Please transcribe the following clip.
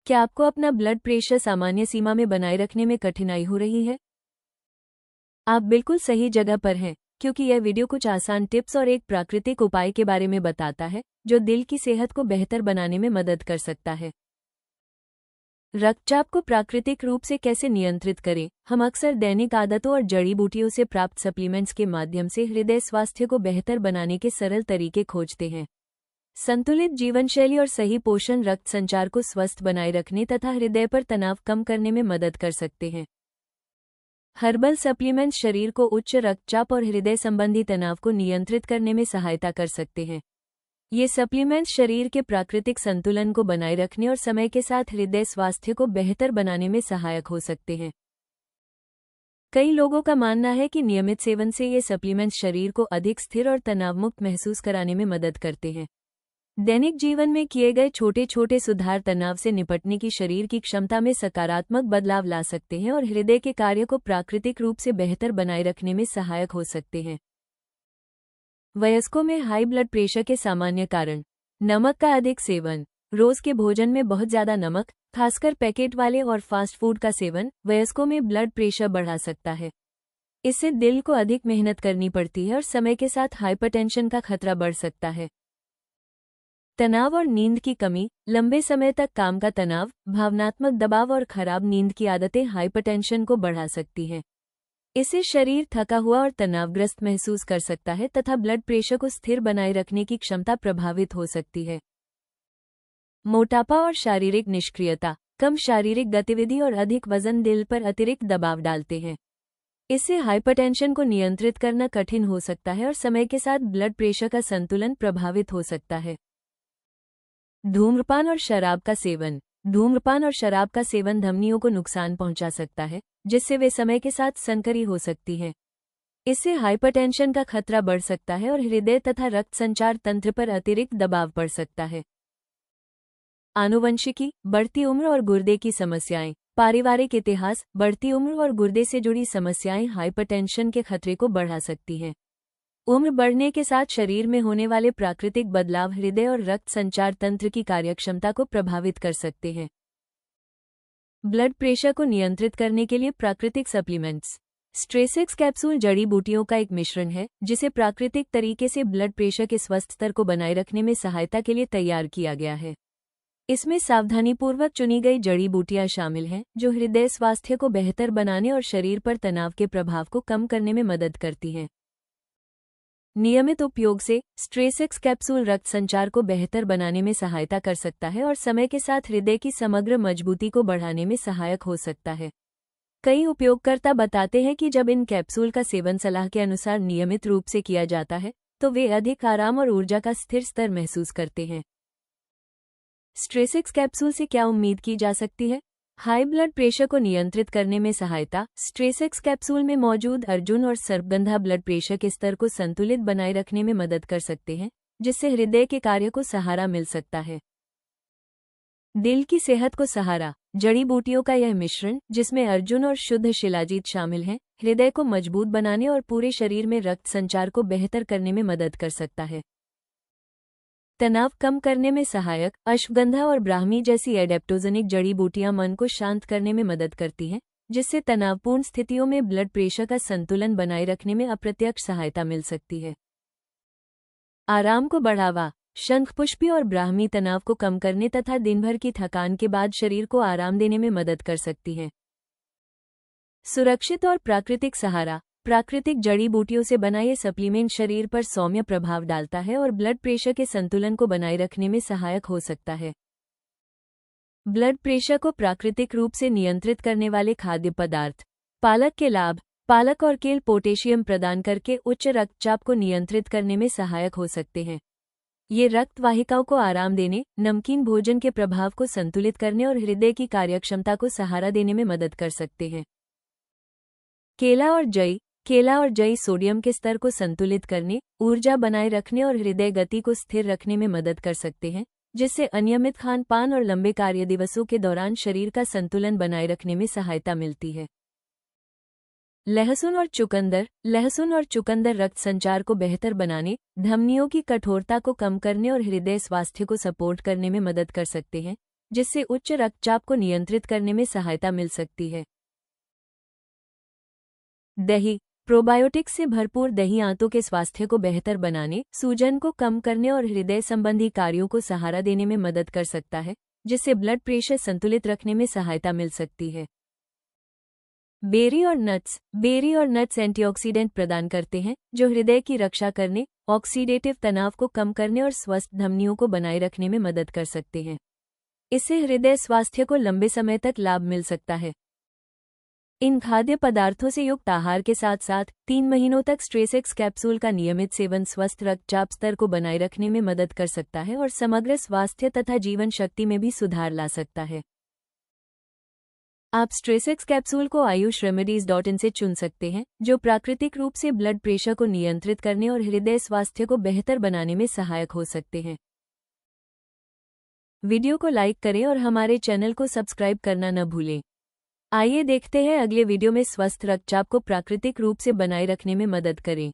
क्या आपको अपना ब्लड प्रेशर सामान्य सीमा में बनाए रखने में कठिनाई हो रही है? आप बिल्कुल सही जगह पर हैं, क्योंकि यह वीडियो कुछ आसान टिप्स और एक प्राकृतिक उपाय के बारे में बताता है, जो दिल की सेहत को बेहतर बनाने में मदद कर सकता है। रक्तचाप को प्राकृतिक रूप से कैसे नियंत्रित करें? हम अक्सर दैनिक आदतों और जड़ी बूटियों से प्राप्त सप्लीमेंट्स के माध्यम से हृदय स्वास्थ्य को बेहतर बनाने के सरल तरीके खोजते हैं। संतुलित जीवनशैली और सही पोषण रक्त संचार को स्वस्थ बनाए रखने तथा हृदय पर तनाव कम करने में मदद कर सकते हैं। हर्बल सप्लीमेंट्स शरीर को उच्च रक्तचाप और हृदय संबंधी तनाव को नियंत्रित करने में सहायता कर सकते हैं। ये सप्लीमेंट्स शरीर के प्राकृतिक संतुलन को बनाए रखने और समय के साथ हृदय स्वास्थ्य को बेहतर बनाने में सहायक हो सकते हैं। कई लोगों का मानना है कि नियमित सेवन से ये सप्लीमेंट्स शरीर को अधिक स्थिर और तनावमुक्त महसूस कराने में मदद करते हैं। दैनिक जीवन में किए गए छोटे छोटे सुधार तनाव से निपटने की शरीर की क्षमता में सकारात्मक बदलाव ला सकते हैं और हृदय के कार्य को प्राकृतिक रूप से बेहतर बनाए रखने में सहायक हो सकते हैं। वयस्कों में हाई ब्लड प्रेशर के सामान्य कारण। नमक का अधिक सेवन। रोज के भोजन में बहुत ज्यादा नमक, खासकर पैकेट वाले और फास्ट फूड का सेवन, वयस्कों में ब्लड प्रेशर बढ़ा सकता है। इससे दिल को अधिक मेहनत करनी पड़ती है और समय के साथ हाइपरटेंशन का खतरा बढ़ सकता है। तनाव और नींद की कमी। लंबे समय तक काम का तनाव, भावनात्मक दबाव और खराब नींद की आदतें हाइपरटेंशन को बढ़ा सकती हैं। इससे शरीर थका हुआ और तनावग्रस्त महसूस कर सकता है तथा ब्लड प्रेशर को स्थिर बनाए रखने की क्षमता प्रभावित हो सकती है। मोटापा और शारीरिक निष्क्रियता। कम शारीरिक गतिविधि और अधिक वजन दिल पर अतिरिक्त दबाव डालते हैं। इससे हाइपरटेंशन को नियंत्रित करना कठिन हो सकता है और समय के साथ ब्लड प्रेशर का संतुलन प्रभावित हो सकता है। धूम्रपान और शराब का सेवन। धूम्रपान और शराब का सेवन धमनियों को नुकसान पहुंचा सकता है, जिससे वे समय के साथ संकरी हो सकती हैं। इससे हाइपरटेंशन का खतरा बढ़ सकता है और हृदय तथा रक्त संचार तंत्र पर अतिरिक्त दबाव पड़ सकता है। आनुवंशिकी, बढ़ती उम्र और गुर्दे की समस्याएं। पारिवारिक इतिहास, बढ़ती उम्र और गुर्दे से जुड़ी समस्याएं हाइपरटेंशन के खतरे को बढ़ा सकती हैं। उम्र बढ़ने के साथ शरीर में होने वाले प्राकृतिक बदलाव हृदय और रक्त संचार तंत्र की कार्यक्षमता को प्रभावित कर सकते हैं। ब्लड प्रेशर को नियंत्रित करने के लिए प्राकृतिक सप्लीमेंट्स। स्ट्रेसेक्स कैप्सूल जड़ी बूटियों का एक मिश्रण है, जिसे प्राकृतिक तरीके से ब्लड प्रेशर के स्वस्थ स्तर को बनाए रखने में सहायता के लिए तैयार किया गया है। इसमें सावधानीपूर्वक चुनी गई जड़ी बूटियां शामिल हैं, जो हृदय स्वास्थ्य को बेहतर बनाने और शरीर पर तनाव के प्रभाव को कम करने में मदद करती हैं। नियमित उपयोग से स्ट्रेसेक्स कैप्सूल रक्त संचार को बेहतर बनाने में सहायता कर सकता है और समय के साथ हृदय की समग्र मजबूती को बढ़ाने में सहायक हो सकता है। कई उपयोगकर्ता बताते हैं कि जब इन कैप्सूल का सेवन सलाह के अनुसार नियमित रूप से किया जाता है, तो वे अधिक आराम और ऊर्जा का स्थिर स्तर महसूस करते हैं। स्ट्रेसेक्स कैप्सूल से क्या उम्मीद की जा सकती है? हाई ब्लड प्रेशर को नियंत्रित करने में सहायता। स्ट्रेसेक्स कैप्सूल में मौजूद अर्जुन और सर्पगंधा ब्लड प्रेशर के स्तर को संतुलित बनाए रखने में मदद कर सकते हैं, जिससे हृदय के कार्य को सहारा मिल सकता है। दिल की सेहत को सहारा। जड़ी बूटियों का यह मिश्रण, जिसमें अर्जुन और शुद्ध शिलाजीत शामिल हैं, हृदय को मजबूत बनाने और पूरे शरीर में रक्त संचार को बेहतर करने में मदद कर सकता है। तनाव कम करने में सहायक। अश्वगंधा और ब्राह्मी जैसी एडेप्टोजेनिक जड़ी बूटियां मन को शांत करने में मदद करती हैं, जिससे तनावपूर्ण स्थितियों में ब्लड प्रेशर का संतुलन बनाए रखने में अप्रत्यक्ष सहायता मिल सकती है। आराम को बढ़ावा। शंखपुष्पी और ब्राह्मी तनाव को कम करने तथा दिन भर की थकान के बाद शरीर को आराम देने में मदद कर सकती हैं। सुरक्षित और प्राकृतिक सहारा। प्राकृतिक जड़ी बूटियों से बना ये सप्लीमेंट शरीर पर सौम्य प्रभाव डालता है और ब्लड प्रेशर के संतुलन को बनाए रखने में सहायक हो सकता है। ब्लड प्रेशर को प्राकृतिक रूप से नियंत्रित करने वाले खाद्य पदार्थ। पालक के लाभ। पालक और केल पोटेशियम प्रदान करके उच्च रक्तचाप को नियंत्रित करने में सहायक हो सकते हैं। ये रक्त वाहिकाओं को आराम देने, नमकीन भोजन के प्रभाव को संतुलित करने और हृदय की कार्यक्षमता को सहारा देने में मदद कर सकते हैं। केला और जई। केला और जई सोडियम के स्तर को संतुलित करने, ऊर्जा बनाए रखने और हृदय गति को स्थिर रखने में मदद कर सकते हैं, जिससे अनियमित खान पान और लंबे कार्य दिवसों के दौरान शरीर का संतुलन बनाए रखने में सहायता मिलती है। लहसुन और चुकंदर। लहसुन और चुकंदर रक्त संचार को बेहतर बनाने, धमनियों की कठोरता को कम करने और हृदय स्वास्थ्य को सपोर्ट करने में मदद कर सकते हैं, जिससे उच्च रक्तचाप को नियंत्रित करने में सहायता मिल सकती है। दही। प्रोबायोटिक्स से भरपूर दही आंतों के स्वास्थ्य को बेहतर बनाने, सूजन को कम करने और हृदय संबंधी कार्यों को सहारा देने में मदद कर सकता है, जिससे ब्लड प्रेशर संतुलित रखने में सहायता मिल सकती है। बेरी और नट्स। बेरी और नट्स एंटीऑक्सीडेंट प्रदान करते हैं, जो हृदय की रक्षा करने, ऑक्सीडेटिव तनाव को कम करने और स्वस्थ धमनियों को बनाए रखने में मदद कर सकते हैं। इससे हृदय स्वास्थ्य को लंबे समय तक लाभ मिल सकता है। इन खाद्य पदार्थों से युक्त आहार के साथ साथ 3 महीनों तक स्ट्रेसेक्स कैप्सूल का नियमित सेवन स्वस्थ रक्तचाप स्तर को बनाए रखने में मदद कर सकता है और समग्र स्वास्थ्य तथा जीवन शक्ति में भी सुधार ला सकता है। आप स्ट्रेसेक्स कैप्सूल को ayushRemedies.in से चुन सकते हैं, जो प्राकृतिक रूप से ब्लड प्रेशर को नियंत्रित करने और हृदय स्वास्थ्य को बेहतर बनाने में सहायक हो सकते हैं। वीडियो को लाइक करें और हमारे चैनल को सब्सक्राइब करना न भूलें। आइए देखते हैं अगले वीडियो में स्वस्थ रक्तचाप को प्राकृतिक रूप से बनाए रखने में मदद करें।